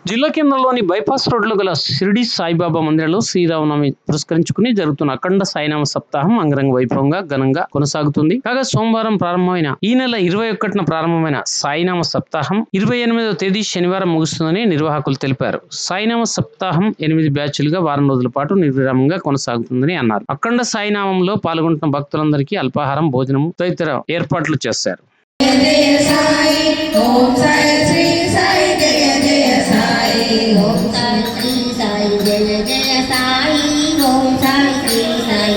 జిల్లా కేంద్రంలోని బైపాస్ రోడ్లో గల షిరిడి సాయిబాబా మందిరంలో శ్రీరామనవమి పురస్కరించుకుని జరుగుతున్న అఖండ సాయినామ సప్తాహం అంగరంగ వైభవంగా ఘనంగా కొనసాగుతుంది. కాగా సోమవారం ప్రారంభమైన ఈ నెల 21న ప్రారంభమైన సాయినామ సప్తాహం 28వ తేదీ శనివారం ముగుస్తుందని నిర్వాహకులు తెలిపారు. సాయినామ సప్తాహం 8 బ్యాచ్లుగా వారం రోజుల పాటు నిర్విరామంగా కొనసాగుతుందని అన్నారు. అఖండ సాయినామంలో పాల్గొంటున్న భక్తులందరికీ అల్పాహారం, భోజనము తదితర ఏర్పాట్లు చేశారు. Om Sai Sri Sai Jaya Jaya Sai. Om Sai Sri Sai Jaya Jaya Sai. Om Sai Sri Sai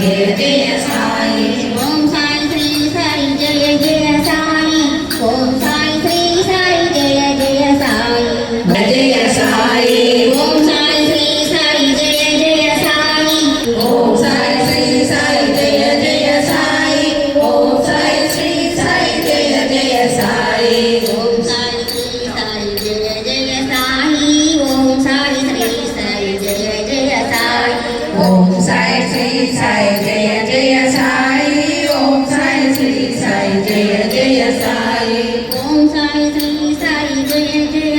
Jaya Jaya Sai. Om Sai Sri Sai Jaya Jaya Sai. Sai Sri Sai Jaya Jaya Sai. Om Sai Sri Sai Jaya Jaya Sai. Om Sai Sri Sai Jaya Jaya Sai. Om Sai Sri Sai Jaya Jaya Sai.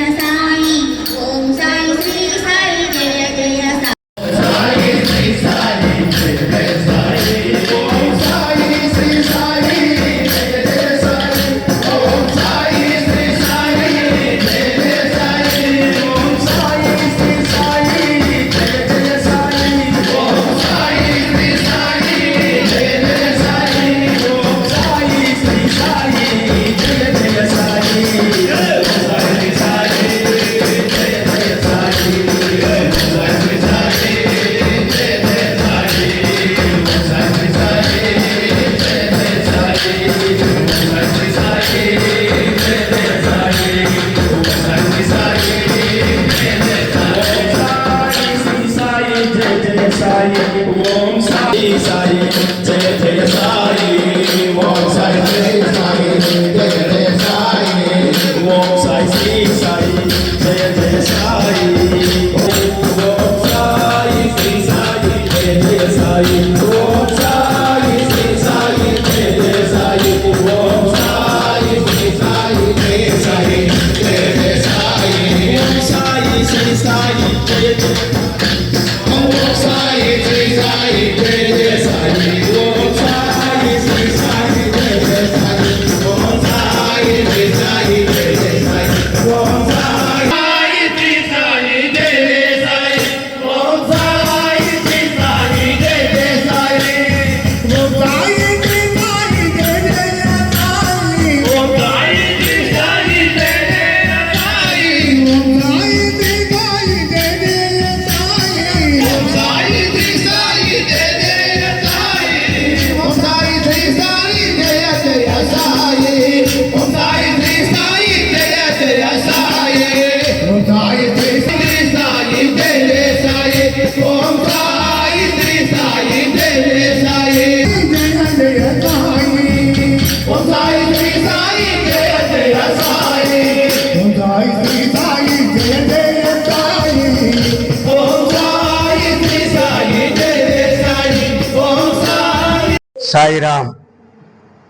Sairam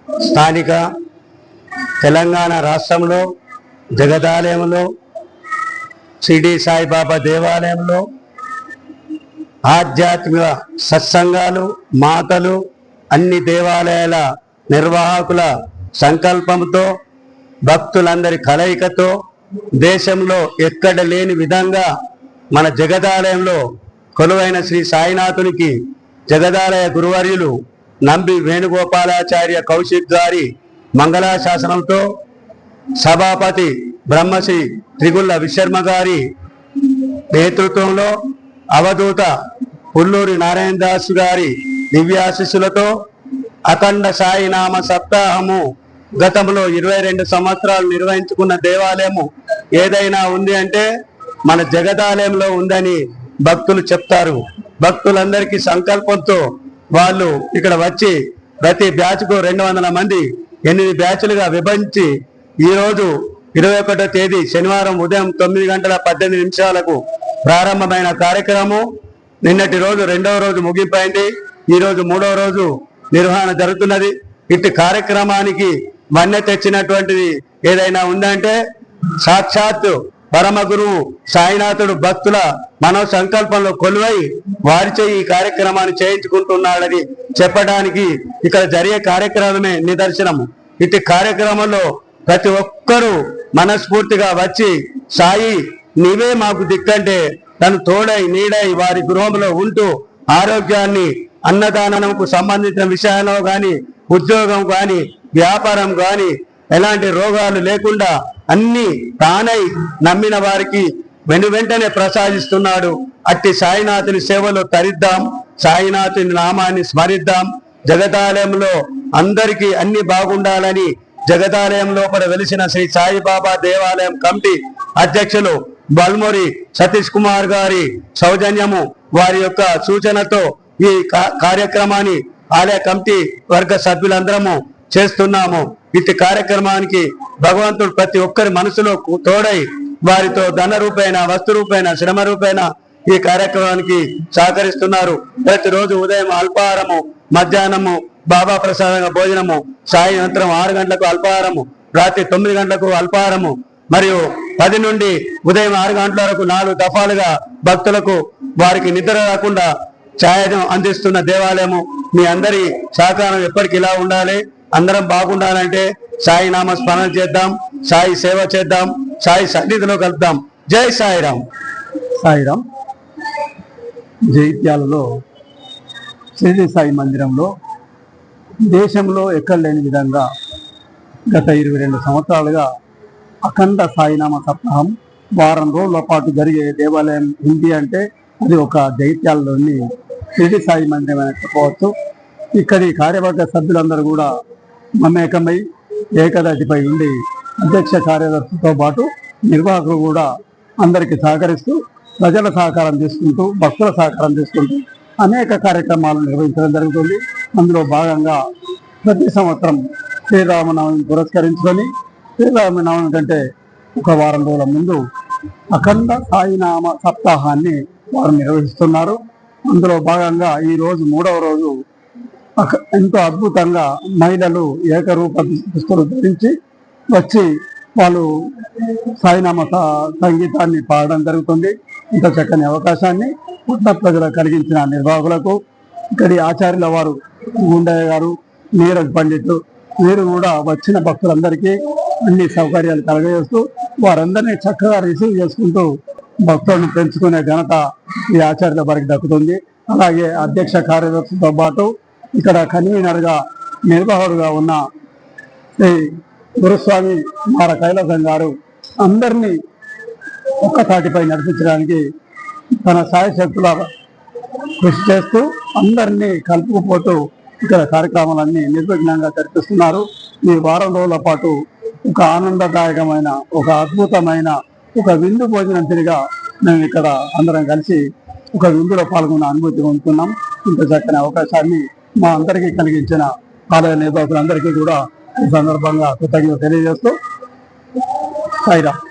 స్థానిక తెలంగాణ రాష్ట్రంలో జగదాలయంలో షిరిడి సాయిబాబా దేవాలయంలో ఆధ్యాత్మిక సత్సంగాలు, మాతలు, అన్ని దేవాలయాల నిర్వాహకుల సంకల్పంతో, భక్తులందరి కలయికతో దేశంలో ఎక్కడ లేని విధంగా మన జగదాలయంలో కొలువైన శ్రీ సాయినాథునికి జగదాలయ గురువర్యులు నంబి వేణుగోపాలాచార్య కౌశిక్ గారి మంగళాశాసనంతో సభాపతి బ్రహ్మశ్రీ త్రిగుళ్ళ విశర్మ గారి నేతృత్వంలో అవధూత పుల్లూరి నారాయణ దాస్ గారి దివ్యాశిస్సులతో అఖండ సాయినామ సప్తాహము గతంలో 22 సంవత్సరాలు నిర్వహించుకున్న దేవాలయము ఏదైనా ఉంది అంటే మన జగదాలయంలో ఉందని భక్తులు చెప్తారు. భక్తులందరికీ సంకల్పంతో వాళ్ళు ఇక్కడ వచ్చి ప్రతి బ్యాచ్కు 200 మంది 8 బ్యాచ్లుగా విభజించి ఈరోజు 21వ తేదీ శనివారం ఉదయం 9:18 ప్రారంభమైన కార్యక్రమం నిన్నటి రోజు 2వ రోజు ముగింపైంది. ఈరోజు 3వ రోజు నిర్వహణ జరుగుతున్నది. ఇట్టి కార్యక్రమానికి వన్నె తెచ్చినటువంటిది ఏదైనా ఉందంటే సాక్షాత్తు పరమ గురువు సాయినాథుడు భక్తుల మనో సంకల్పంలో కొలువై వారిచే ఈ కార్యక్రమాన్ని చేయించుకుంటున్నాడని చెప్పడానికి ఇక్కడ జరిగే కార్యక్రమమే నిదర్శనము. ఇటు కార్యక్రమంలో ప్రతి ఒక్కరూ మనస్ఫూర్తిగా వచ్చి సాయి నీవే మాకు దిక్కంటే తను తోడై నీడై వారి గృహంలో ఉంటూ ఆరోగ్యాన్ని అన్నదానంకు సంబంధించిన విషయంలో గాని ఉద్యోగం గాని వ్యాపారం గాని ఎలాంటి రోగాలు లేకుండా అన్ని తానై నమ్మిన వారికి వెంటనే ప్రసాదిస్తున్నాడు. అట్టి సాయినాథుని సేవలో తరిద్దాం, సాయినాథుని నామాన్ని స్మరిద్దాం. జగదాలయంలో అందరికీ అన్ని బాగుండాలని జగదాలయం లోపల వెలిసిన శ్రీ సాయిబాబా దేవాలయం కమిటీ అధ్యక్షులు బల్మూరి సతీష్ కుమార్ గారి సౌజన్యము వారి యొక్క సూచనతో ఈ కార్యక్రమాన్ని ఆలయ కమిటీ వర్గ సభ్యులందరము చేస్తున్నాము. ఇట్టి కార్యక్రమానికి భగవంతుడు ప్రతి ఒక్కరి మనసులో తోడై వారితో ధన రూపేణ వస్తు రూపేణ శ్రమ రూపేణ ఈ కార్యక్రమానికి సహకరిస్తున్నారు. ప్రతిరోజు ఉదయం అల్పాహారము, మధ్యాహ్నము బాబా ప్రసాదంగా భోజనము, సాయంత్రం 6 గంటలకు అల్పాహారము, రాత్రి 9 గంటలకు అల్పాహారము మరియు 10 నుండి ఉదయం 6 గంటల వరకు 4 దఫాలుగా భక్తులకు వారికి నిద్ర రాకుండా ఛాయను అందిస్తున్న దేవాలయము. మీ అందరి సహకారం ఎప్పటికి ఇలా ఉండాలి. అందరం బాగుండాలంటే సాయి నామ స్మరణ చేద్దాం, సాయి సేవ చేద్దాం, సాయి సన్నిధిలో కలుద్దాం. జై సాయిరామ్. సాయిరామ్. జైత్యాలలో షిరిడి సాయి మందిరంలో దేశంలో ఎక్కడ లేని విధంగా గత 22 సంవత్సరాలుగా అఖండ సాయినామ సప్తాహం వారం రోజుల పాటు జరిగే దేవాలయం ఉంది అంటే అది ఒక జైత్యాలలోని షిరిడి సాయి మందిరం అని చెప్పవచ్చు. ఇక్కడి కార్యవర్గ సభ్యులందరూ కూడా మమేకమై ఏకదాటిపై ఉండి అధ్యక్ష కార్యదర్శితో పాటు నిర్వాహకులు కూడా అందరికీ సహకరిస్తూ ప్రజల సహకారం తీసుకుంటూ భక్తుల సహకారం తీసుకుంటూ అనేక కార్యక్రమాలు నిర్వహించడం జరుగుతుంది. అందులో భాగంగా ప్రతి సంవత్సరం శ్రీరామనవమిని పురస్కరించుకొని శ్రీరామనవమి కంటే ఒక వారం రోజుల ముందు అఖండ సాయినామ సప్తాహాన్ని వారు నిర్వహిస్తున్నారు. అందులో భాగంగా ఈ రోజు 3వ రోజు ఎంతో అద్భుతంగా మహిళలు ఏకరూప దుస్తులు ధరించి వచ్చి వాళ్ళు సాయినామ సంగీతాన్ని పాడడం జరుగుతుంది. ఇంత చక్కని అవకాశాన్ని పుట్ట ప్రజలకు కలిగించిన నిర్వాహకులకు, ఇక్కడి ఆచార్యుల వారు గుండయ్య గారు, నీరజ్ పండిట్ వీరు కూడా వచ్చిన భక్తులందరికీ అన్ని సౌకర్యాలు కలగజేస్తూ వారందరినీ చక్కగా రిసీవ్ చేసుకుంటూ భక్తులను పెంచుకునే ఘనత ఈ ఆచార్యుల వారికి దక్కుతుంది. అలాగే అధ్యక్ష కార్యదర్శితో పాటు ఇక్కడ కన్వీనర్గా నిర్వాహకుడుగా ఉన్న శ్రీ గురుస్వామి మార కైలాసం గారు అందరినీ ఒక్కతాటిపై నడిపించడానికి తన సాయశక్తుల కృషి చేస్తూ అందరినీ కలుపుకుపోతూ ఇక్కడ కార్యక్రమాలన్నీ నిర్విఘ్నంగా జరిపిస్తున్నారు. ఈ వారం రోజుల పాటు ఒక ఆనందదాయకమైన, ఒక అద్భుతమైన, ఒక విందు భోజనం తిరిగా మేము ఇక్కడ అందరం కలిసి ఒక విందులో పాల్గొన్న అనుభూతి పొందుతున్నాం. ఇంత చక్కని అవకాశాన్ని మా అందరికీ కలిగించిన ఆలయ నిర్వాహకులందరికీ కూడా ఈ సందర్భంగా కృతజ్ఞతలు తెలియజేస్తూ సాయిరామ్.